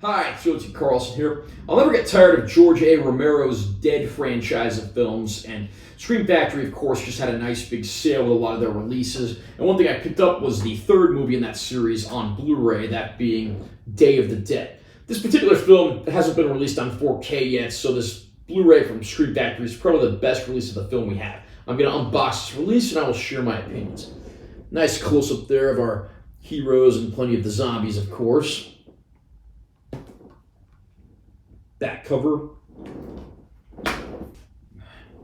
Hi, it's Josie Carlson here. I'll never get tired of George A. Romero's Dead franchise of films, and Scream Factory, of course, just had a nice big sale with a lot of their releases. And one thing I picked up was the third movie in that series on Blu-ray, that being Day of the Dead. This particular film hasn't been released on 4K yet, so this Blu-ray from Scream Factory is probably the best release of the film we have. I'm going to unbox this release and I will share my opinions. Nice close-up there of our heroes and plenty of the zombies, of course. Back cover.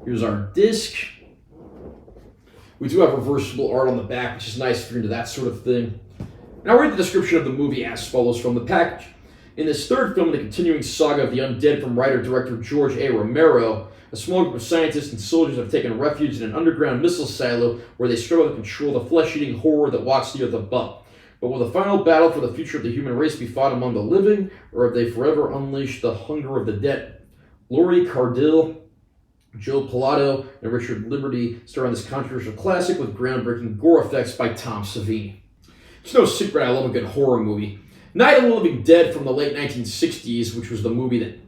Here's our disc. We do have reversible art on the back, which is nice if you're into that sort of thing. And I'll read the description of the movie as follows from the package. In this third film in the continuing saga of the undead from writer-director George A. Romero, a small group of scientists and soldiers have taken refuge in an underground missile silo where they struggle to control the flesh-eating horror that walks the earth above. But will the final battle for the future of the human race be fought among the living, or have they forever unleashed the hunger of the dead? Laurie Cardille, Joe Pilato, and Richard Liberty star in this controversial classic with groundbreaking gore effects by Tom Savini. It's no secret I love a good horror movie. Night of the Living Dead from the late 1960s, which was the movie that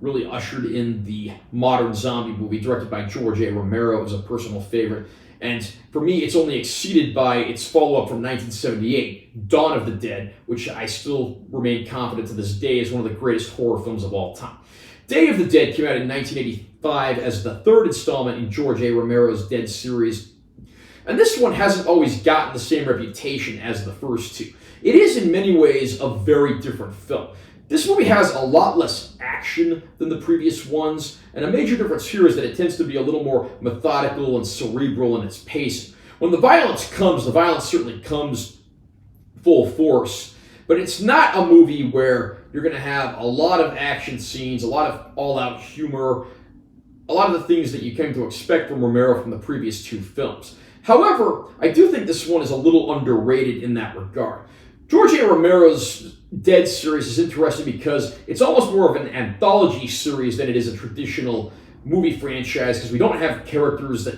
really ushered in the modern zombie movie, directed by George A. Romero, is a personal favorite. And for me, it's only exceeded by its follow-up from 1978, Dawn of the Dead, which I still remain confident to this day is one of the greatest horror films of all time. Day of the Dead came out in 1985 as the third installment in George A. Romero's Dead series. And this one hasn't always gotten the same reputation as the first two. It is in many ways a very different film. This movie has a lot less action than the previous ones, and a major difference here is that it tends to be a little more methodical and cerebral in its pacing. When the violence certainly comes full force, but it's not a movie where you're going to have a lot of action scenes, a lot of all-out humor, a lot of the things that you came to expect from Romero from the previous two films. However, I do think this one is a little underrated in that regard. George A. Romero's Dead series is interesting because it's almost more of an anthology series than it is a traditional movie franchise, because we don't have characters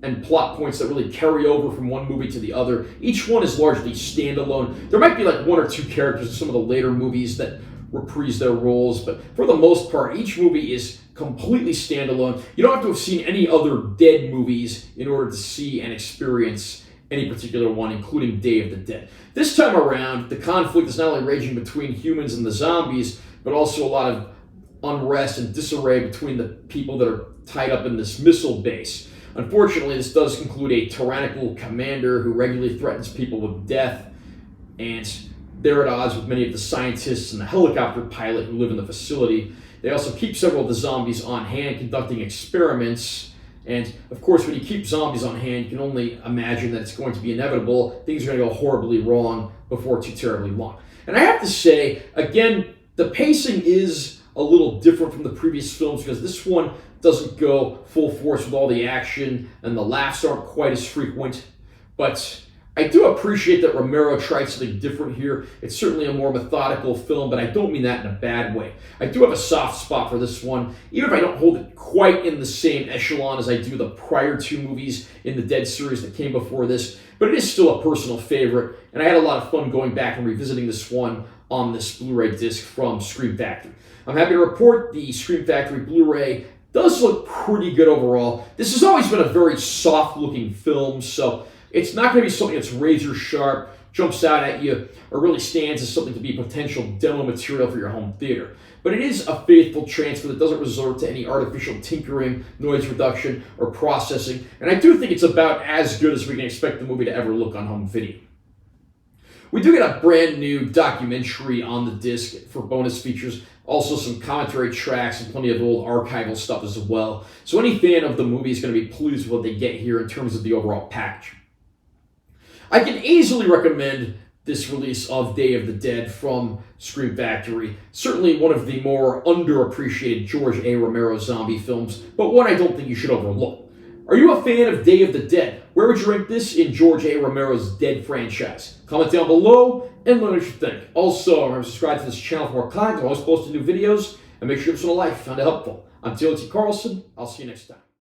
and plot points that really carry over from one movie to the other. Each one is largely standalone. There might be like one or two characters in some of the later movies that reprise their roles, but for the most part, each movie is completely standalone. You don't have to have seen any other Dead movies in order to see and experience any particular one, including Day of the Dead. This time around, the conflict is not only raging between humans and the zombies, but also a lot of unrest and disarray between the people that are tied up in this missile base. Unfortunately, this does include a tyrannical commander who regularly threatens people with death, and they're at odds with many of the scientists and the helicopter pilot who live in the facility. They also keep several of the zombies on hand, conducting experiments. And, of course, when you keep zombies on hand, you can only imagine that it's going to be inevitable. Things are going to go horribly wrong before too terribly long. And I have to say, again, the pacing is a little different from the previous films because this one doesn't go full force with all the action, and the laughs aren't quite as frequent. But I do appreciate that Romero tried something different here. It's certainly a more methodical film, but I don't mean that in a bad way. I do have a soft spot for this one, even if I don't hold it quite in the same echelon as I do the prior two movies in the Dead series that came before this, but it is still a personal favorite, and I had a lot of fun going back and revisiting this one on this Blu-ray disc from Scream Factory. I'm happy to report the Scream Factory Blu-ray does look pretty good overall. This has always been a very soft-looking film, so it's not going to be something that's razor sharp, jumps out at you, or really stands as something to be potential demo material for your home theater. But it is a faithful transfer that doesn't resort to any artificial tinkering, noise reduction, or processing, and I do think it's about as good as we can expect the movie to ever look on home video. We do get a brand new documentary on the disc for bonus features, also some commentary tracks and plenty of old archival stuff as well. So any fan of the movie is going to be pleased with what they get here in terms of the overall package. I can easily recommend this release of Day of the Dead from Scream Factory. Certainly one of the more underappreciated George A. Romero zombie films, but one I don't think you should overlook. Are you a fan of Day of the Dead? Where would you rank this in George A. Romero's Dead franchise? Comment down below and let me know what you think. Also, remember to subscribe to this channel for more content. I'm always posting new videos, and make sure to give this one a like if you found it helpful. I'm Josie Carlson. I'll see you next time.